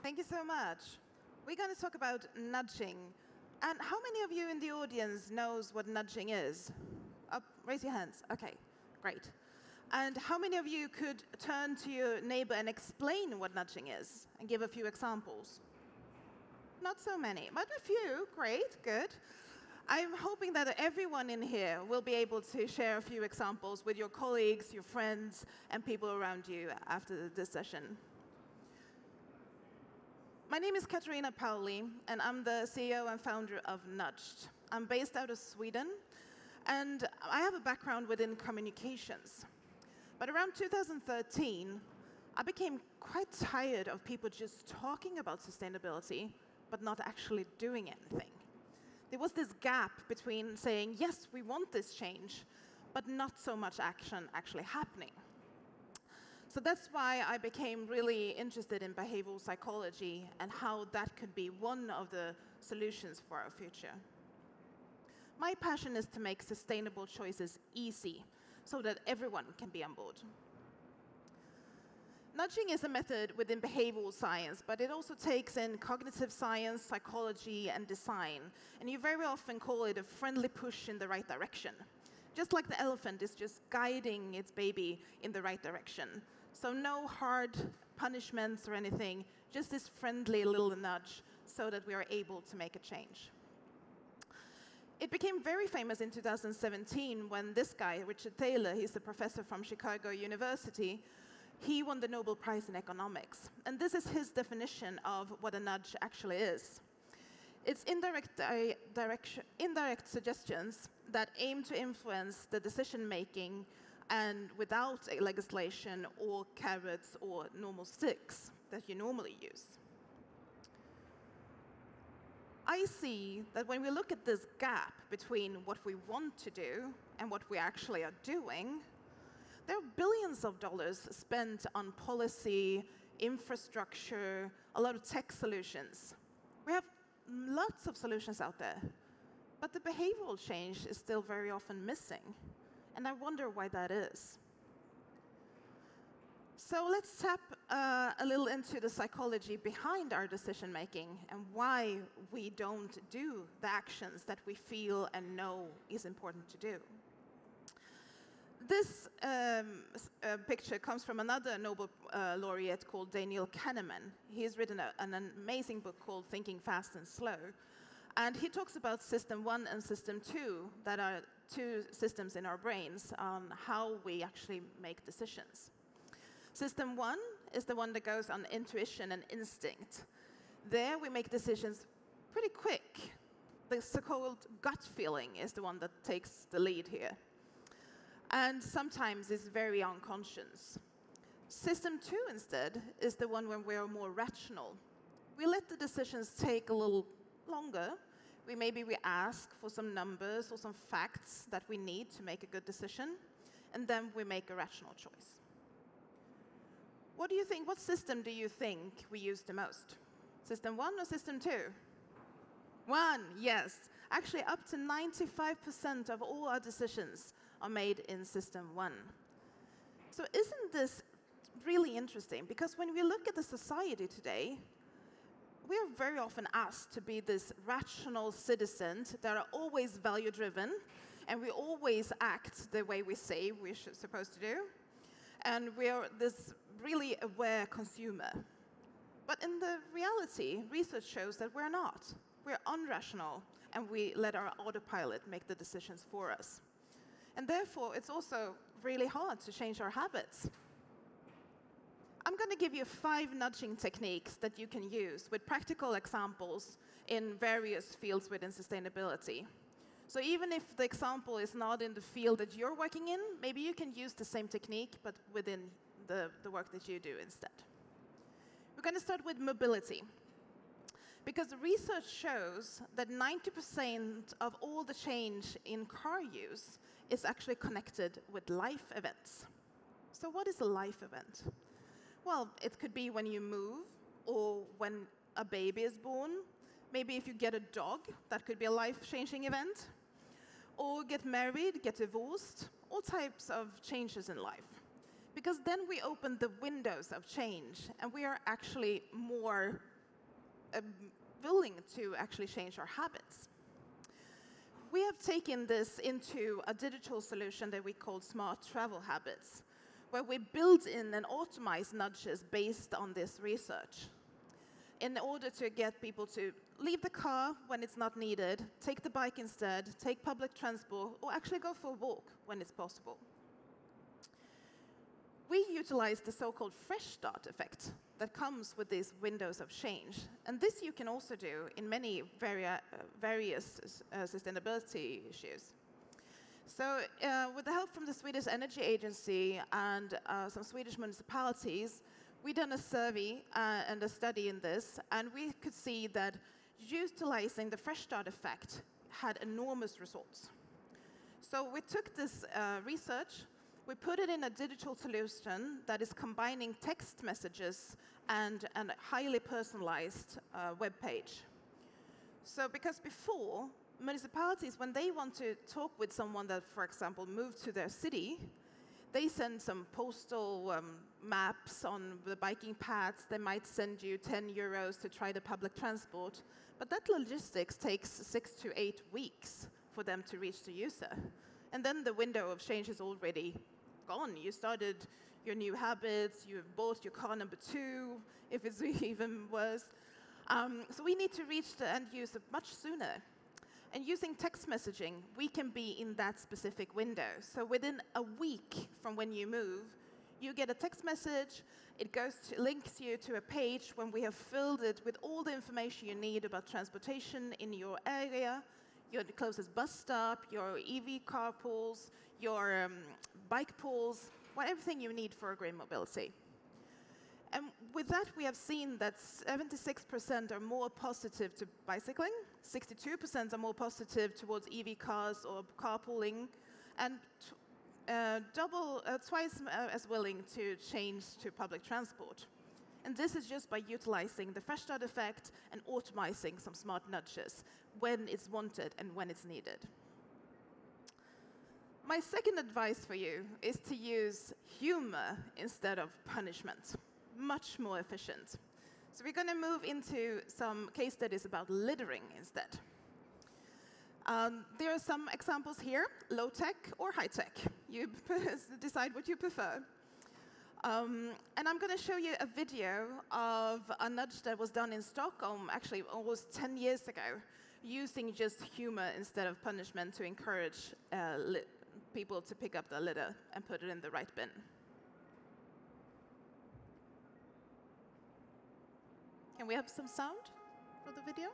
Thank you so much. We're going to talk about nudging. And how many of you in the audience knows what nudging is? Up, raise your hands. OK, great. And how many of you could turn to your neighbor and explain what nudging is and give a few examples? Not so many, but a few. Great, good. I'm hoping that everyone in here will be able to share a few examples with your colleagues, your friends, and people around you after this session. My name is Katharina Paoli, and I'm the CEO and founder of Nudged. I'm based out of Sweden, and I have a background within communications. But around 2013, I became quite tired of people just talking about sustainability, but not actually doing anything. There was this gap between saying, yes, we want this change, but not so much action actually happening. So that's why I became really interested in behavioral psychology and how that could be one of the solutions for our future. My passion is to make sustainable choices easy so that everyone can be on board. Nudging is a method within behavioral science, but it also takes in cognitive science, psychology, and design. And you very often call it a friendly push in the right direction. Just like the elephant is just guiding its baby in the right direction. So no hard punishments or anything, just this friendly little nudge so that we are able to make a change. It became very famous in 2017 when this guy, Richard Thaler, he's a professor from Chicago University, he won the Nobel Prize in economics. And this is his definition of what a nudge actually is. It's indirect suggestions that aim to influence the decision-making and without a legislation or carrots or normal sticks that you normally use. I see that when we look at this gap between what we want to do and what we actually are doing, there are billions of dollars spent on policy, infrastructure, a lot of tech solutions. We have lots of solutions out there, but the behavioral change is still very often missing. And I wonder why that is. So let's tap a little into the psychology behind our decision-making and why we don't do the actions that we feel and know is important to do. This picture comes from another Nobel laureate called Daniel Kahneman. He's written an amazing book called Thinking Fast and Slow. And he talks about System 1 and System 2, that are two systems in our brains on how we actually make decisions. System 1 is the one that goes on intuition and instinct. There we make decisions pretty quick. The so-called gut feeling is the one that takes the lead here. And sometimes it's very unconscious. System 2, instead, is the one when we are more rational. We let the decisions take a little longer. Maybe we ask for some numbers or some facts that we need to make a good decision, and then we make a rational choice. What do you think? What system do you think we use the most? System 1 or System 2? 1, yes. Actually, up to 95% of all our decisions are made in System 1. So isn't this really interesting? Because when we look at the society today, we are very often asked to be this rational citizens that are always value-driven, and we always act the way we say we're supposed to do. And we are this really aware consumer. But in the reality, research shows that we're not. We're unrational, and we let our autopilot make the decisions for us. And therefore, it's also really hard to change our habits. I'm going to give you 5 nudging techniques that you can use with practical examples in various fields within sustainability. So even if the example is not in the field that you're working in, maybe you can use the same technique, but within the work that you do instead. We're going to start with mobility. Because research shows that 90% of all the change in car use is actually connected with life events. So what is a life event? Well, it could be when you move, or when a baby is born. Maybe if you get a dog, that could be a life-changing event. Or get married, get divorced, all types of changes in life. Because then we open the windows of change, and we are actually more willing to actually change our habits. We have taken this into a digital solution that we call smart travel habits, where we build in and automate nudges based on this research in order to get people to leave the car when it's not needed, take the bike instead, take public transport, or actually go for a walk when it's possible. We utilize the so-called fresh start effect that comes with these windows of change. And this you can also do in many various sustainability issues. So with the help from the Swedish Energy Agency and some Swedish municipalities, we've done a survey and a study in this, and we could see that utilizing the fresh start effect had enormous results. So we took this research, we put it in a digital solution that is combining text messages and a highly personalized web page. So because before, municipalities, when they want to talk with someone that, for example, moved to their city, they send some postal maps on the biking paths. They might send you 10 euros to try the public transport. But that logistics takes 6 to 8 weeks for them to reach the user. And then the window of change is already gone. You started your new habits, you've bought your car number 2, if it's even worse. So we need to reach the end user much sooner. And using text messaging, we can be in that specific window. So within a week from when you move, you get a text message, it links you to a page when we have filled it with all the information you need about transportation in your area, your closest bus stop, your EV carpools, your bike pools, everything you need for green mobility. And with that, we have seen that 76% are more positive to bicycling, 62% are more positive towards EV cars or carpooling, and twice as willing to change to public transport. And this is just by utilizing the fresh start effect and automating some smart nudges when it's wanted and when it's needed. My second advice for you is to use humor instead of punishment. Much more efficient. So we're going to move into some case studies about littering instead. There are some examples here, low-tech or high-tech. You decide what you prefer. And I'm going to show you a video of a nudge that was done in Stockholm, actually almost 10 years ago, using just humor instead of punishment to encourage people to pick up the litter and put it in the right bin. Can we have some sound for the video?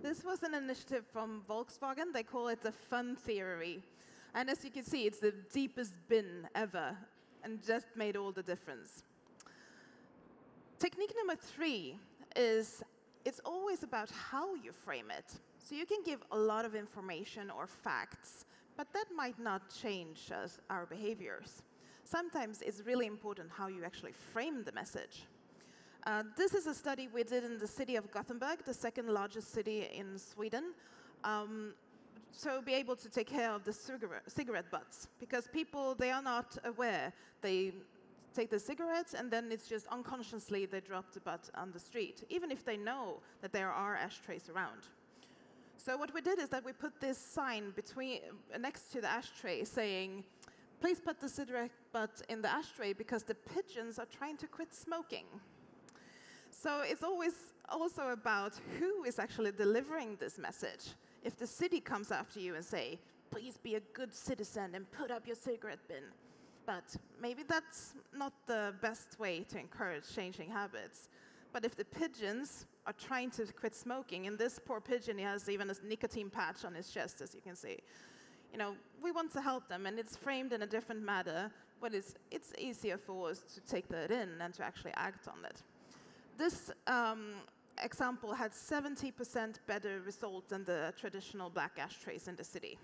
This was an initiative from Volkswagen. They call it the fun theory. And as you can see, it's the deepest bin ever, and just made all the difference. Technique number 3 is it's always about how you frame it. So you can give a lot of information or facts, but that might not change our behaviors. Sometimes it's really important how you actually frame the message. This is a study we did in the city of Gothenburg, the second largest city in Sweden. So be able to take care of the cigarette butts, because people, they are not aware. They take the cigarettes, and then it's just unconsciously they drop the butt on the street, even if they know that there are ashtrays around. So what we did is that we put this sign next to the ashtray saying, please put the cigarette butt in the ashtray because the pigeons are trying to quit smoking. So it's always also about who is actually delivering this message. If the city comes after you and say, please be a good citizen and put up your cigarette bin. But maybe that's not the best way to encourage changing habits. But if the pigeons are trying to quit smoking, and this poor pigeon, he has even a nicotine patch on his chest, as you can see. We want to help them, and it's framed in a different manner, but it's easier for us to take that in and to actually act on it. This example had 70% better result than the traditional black ashtrays in the city.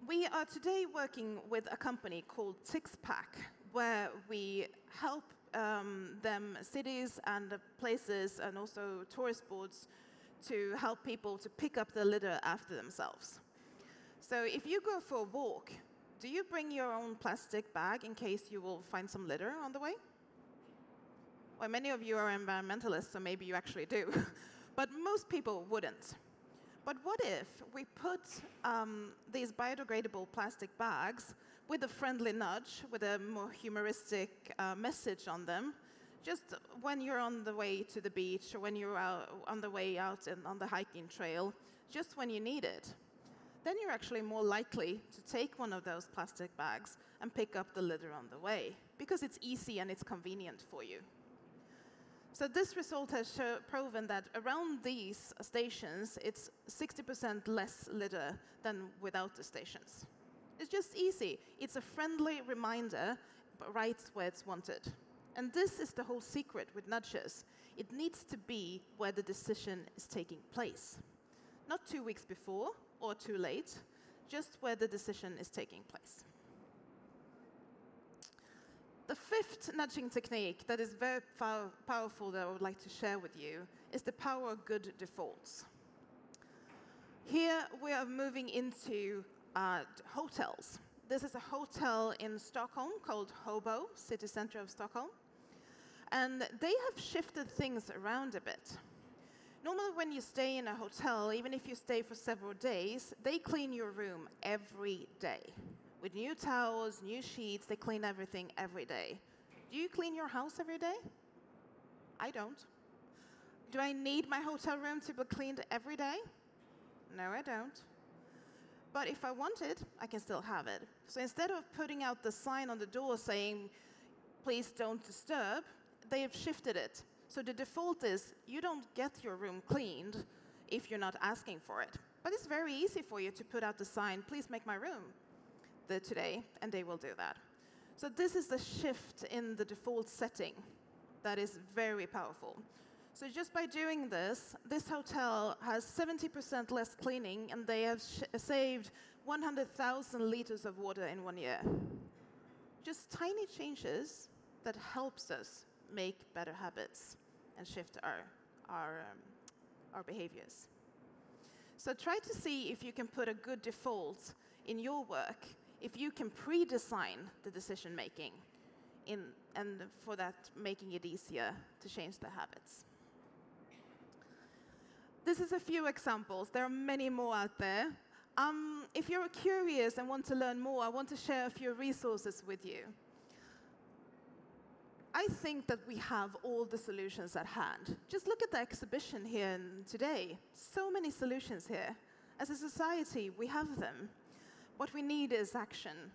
We are today working with a company called TixPack, where we help cities and places and also tourist boards to help people to pick up the litter after themselves. So if you go for a walk, do you bring your own plastic bag in case you will find some litter on the way? Well, many of you are environmentalists, so maybe you actually do. But most people wouldn't. But what if we put these biodegradable plastic bags with a friendly nudge, with a more humoristic message on them, just when you're on the way to the beach or when you're on the way out on the hiking trail, just when you need it? Then you're actually more likely to take one of those plastic bags and pick up the litter on the way, because it's easy and it's convenient for you. So this result has proven that around these stations, it's 60% less litter than without the stations. It's just easy. It's a friendly reminder, but right where it's wanted. And this is the whole secret with nudges. It needs to be where the decision is taking place. Not 2 weeks before or too late, just where the decision is taking place. The fifth nudging technique that is very powerful that I would like to share with you is the power of good defaults. Here we are moving into hotels. This is a hotel in Stockholm called Hobo, city center of Stockholm. And they have shifted things around a bit. Normally when you stay in a hotel, even if you stay for several days, they clean your room every day. With new towels, new sheets, they clean everything every day. Do you clean your house every day? I don't. Do I need my hotel room to be cleaned every day? No, I don't. But if I want it, I can still have it. So instead of putting out the sign on the door saying, please don't disturb, they have shifted it. So the default is you don't get your room cleaned if you're not asking for it. But it's very easy for you to put out the sign, please make my room today, and they will do that. So this is the shift in the default setting that is very powerful. So just by doing this, this hotel has 70% less cleaning, and they have saved 100,000 liters of water in 1 year. Just tiny changes that helps us make better habits and shift our behaviors. So try to see if you can put a good default in your work, if you can pre-design the decision-making, and for that, making it easier to change the habits. This is a few examples. There are many more out there. If you're curious and want to learn more, I want to share a few resources with you. I think that we have all the solutions at hand. Just look at the exhibition here today. So many solutions here. As a society, we have them. What we need is action.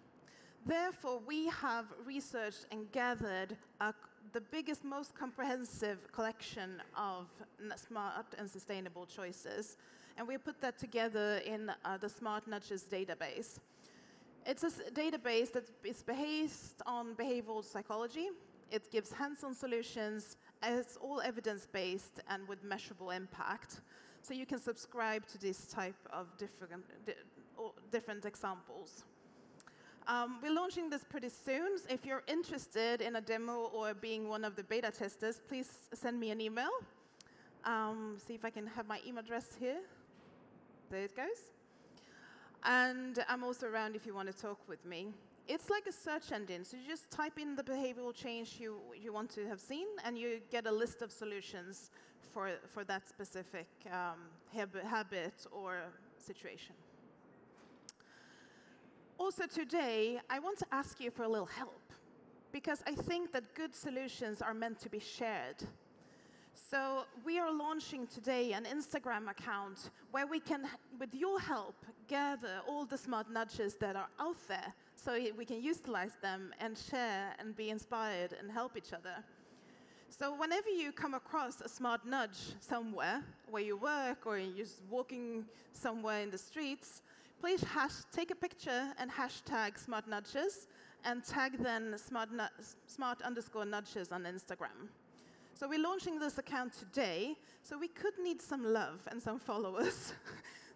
Therefore, we have researched and gathered the biggest, most comprehensive collection of smart and sustainable choices. And we put that together in the Smart Nudges database. It's a database that is based on behavioral psychology. It gives hands-on solutions. It's all evidence-based and with measurable impact. So you can subscribe to this type of different examples. We're launching this pretty soon. If you're interested in a demo or being one of the beta testers, please send me an email. See if I can have my email address here. There it goes. And I'm also around if you want to talk with me. It's like a search engine. So you just type in the behavioral change you want to have seen, and you get a list of solutions for that specific habit or situation. Also today, I want to ask you for a little help, because I think that good solutions are meant to be shared. So we are launching today an Instagram account where we can, with your help, gather all the smart nudges that are out there so we can utilize them and share and be inspired and help each other. So whenever you come across a smart nudge somewhere, where you work or you're just walking somewhere in the streets, please take a picture and hashtag smart nudges and tag then smart_nudges on Instagram. So we're launching this account today, so we could need some love and some followers.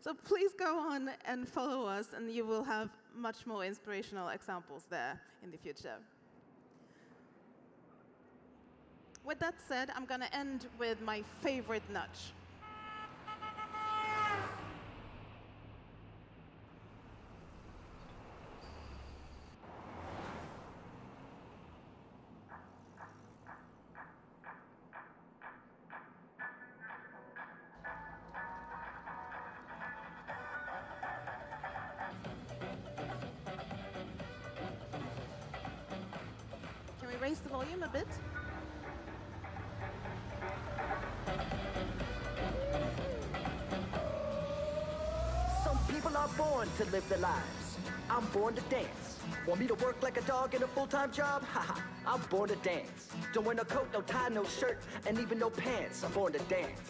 So please go on and follow us, and you will have much more inspirational examples there in the future. With that said, I'm going to end with my favorite nudge. Raise the volume a bit. Some people are born to live their lives. I'm born to dance. Want me to work like a dog in a full-time job? Haha, I'm born to dance. Don't wear no coat, no tie, no shirt, and even no pants. I'm born to dance.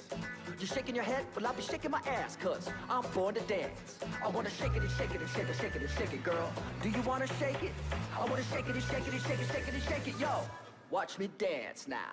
You shaking your head? Well, I'll be shaking my ass, cause I'm born to dance. I wanna shake it and shake it and shake it, shake it and shake it, girl. Do you wanna shake it? I wanna shake it and shake it and shake it, shake it and shake it, yo. Watch me dance now.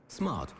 Smart.